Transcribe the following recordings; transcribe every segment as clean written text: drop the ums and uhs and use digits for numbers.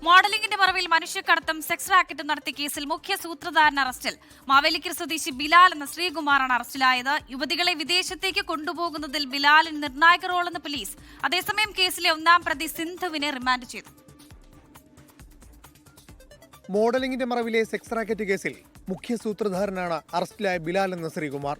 മോഡലിംഗിന്റെ മറവിൽ മനുഷ്യക്കടത്തും സെക്സ് റാക്കറ്റും നടത്തിയ കേസിൽ മുഖ്യ സൂത്രധാരൻ അറസ്റ്റിൽ. മാവേലിക്കര സ്വദേശി ബിലാൽ എന്ന ശ്രീകുമാറാണ് അറസ്റ്റിലായത്. യുവതികളെ വിദേശത്തേക്ക് കൊണ്ടുപോകുന്നതിൽ ബിലാലിന് നിർണായക റോളെന്ന് പോലീസ്. അതേസമയം കേസിലെ ഒന്നാം പ്രതി സിന്ധുവിനെ റിമാൻഡ് ചെയ്തു. മോഡലിംഗിന്റെ മറവിലെ സെക്സ് റാക്കറ്റ് കേസിൽ മുഖ്യ സൂത്രധാരനാണ് അറസ്റ്റിലായ ബിലാൽ എന്ന ശ്രീകുമാർ.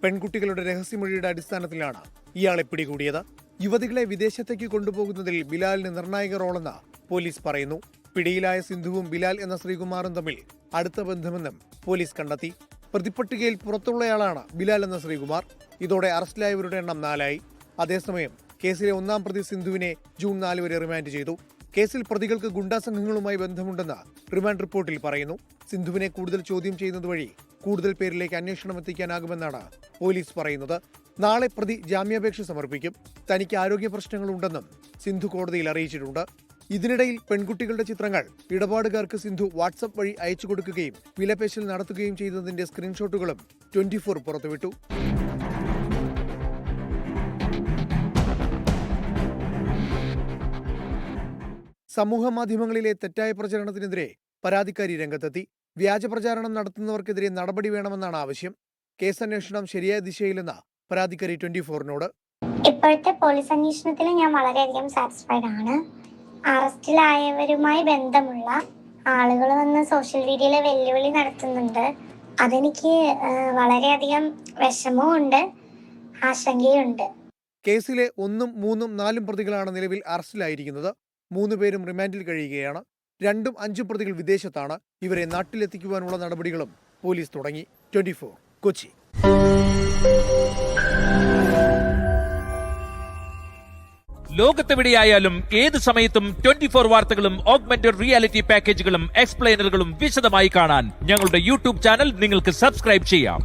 പെൺകുട്ടികളുടെ രഹസ്യമൊഴിയുടെ അടിസ്ഥാനത്തിലാണ് ഇയാളെ പിടികൂടിയത്. യുവതികളെ വിദേശത്തേക്ക് കൊണ്ടുപോകുന്നതിൽ ബിലാലിന് നിർണായക റോളെന്ന് പോലീസ് പറയുന്നു. പിടിയിലായ സിന്ധുവും ബിലാൽ എന്ന ശ്രീകുമാറും തമ്മിൽ അടുത്ത ബന്ധമെന്നും പോലീസ് കണ്ടെത്തി. പ്രതിപ്പട്ടികയിൽ പുറത്തുള്ളയാളാണ് ബിലാൽ എന്ന ശ്രീകുമാർ. ഇതോടെ അറസ്റ്റിലായവരുടെ എണ്ണം 4 ആയി. അതേസമയം കേസിലെ ഒന്നാം പ്രതി സിന്ധുവിനെ ജൂൺ 4 വരെ റിമാൻഡ് ചെയ്തു. കേസിൽ പ്രതികൾക്ക് ഗുണ്ടാ സംഘങ്ങളുമായി ബന്ധമുണ്ടെന്ന് റിമാൻഡ് റിപ്പോർട്ടിൽ പറയുന്നു. സിന്ധുവിനെ കൂടുതൽ ചോദ്യം ചെയ്യുന്നത് വഴി കൂടുതൽ പേരിലേക്ക് അന്വേഷണം എത്തിക്കാനാകുമെന്നാണ് പോലീസ് പറയുന്നത്. നാളെ പ്രതി ജാമ്യാപേക്ഷ സമർപ്പിക്കും. തനിക്ക് ആരോഗ്യ പ്രശ്നങ്ങളുണ്ടെന്നും സിന്ധു കോടതിയിൽ അറിയിച്ചിട്ടുണ്ട്. ഇതിനിടയിൽ പെൺകുട്ടികളുടെ ചിത്രങ്ങൾ ഇടപാടുകാർക്ക് സിന്ധു വാട്സ്ആപ്പ് വഴി അയച്ചു കൊടുക്കുകയും വിലപേശൽ നടത്തുകയും ചെയ്തതിന്റെ സ്ക്രീൻഷോട്ടുകളും 24 പുറത്തുവിട്ടു. സമൂഹ മാധ്യമങ്ങളിലെ തെറ്റായ പ്രചരണത്തിനെതിരെ പരാതിക്കാരി രംഗത്തെത്തി. വ്യാജ പ്രചാരണം നടത്തുന്നവർക്കെതിരെ നടപടി വേണമെന്നാണ് ആവശ്യം. കേസന്വേഷണം ശരിയായ ദിശയിലെന്ന പരാതിക്കാരി 24-നോട്. ഇപ്പോഴത്തെ പോലീസ് അന്വേഷണത്തിൽ ഞാൻ വളരെയധികം സാറ്റിസ്ഫൈഡ് ആണ്. അറസ്റ്റിലായവരുമായി ബന്ധമുള്ള ആളുകൾ വന്ന് സോഷ്യൽ മീഡിയയിലെ വെല്ലുവിളി നടത്തുന്നുണ്ട്. അതെനിക്ക് വളരെയധികം വിഷമവുമുണ്ട്, ആശങ്കയുണ്ട്. കേസിലെ 1, 3, 4 പ്രതികളാണ് നിലവിൽ അറസ്റ്റിലായിരിക്കുന്നത്. 3 പേരും റിമാൻഡിൽ കഴിയുകയാണ്. 2, 5 പ്രതികൾ വിദേശത്താണ്. ഇവരെ നാട്ടിലെത്തിക്കുവാനുള്ള നടപടികളും പോലീസ് തുടങ്ങി. 24 കൊച്ചി. ലോകത്തെവിടെയായാലും ഏത് സമയത്തും 24 വാർത്തകളും ഓഗ്മെന്റഡ് റിയാലിറ്റി പാക്കേജുകളും എക്സ്പ്ലെയിനറുകളും വിശദമായി കാണാൻ ഞങ്ങളുടെ യൂട്യൂബ് ചാനൽ നിങ്ങൾക്ക് സബ്സ്ക്രൈബ് ചെയ്യാം.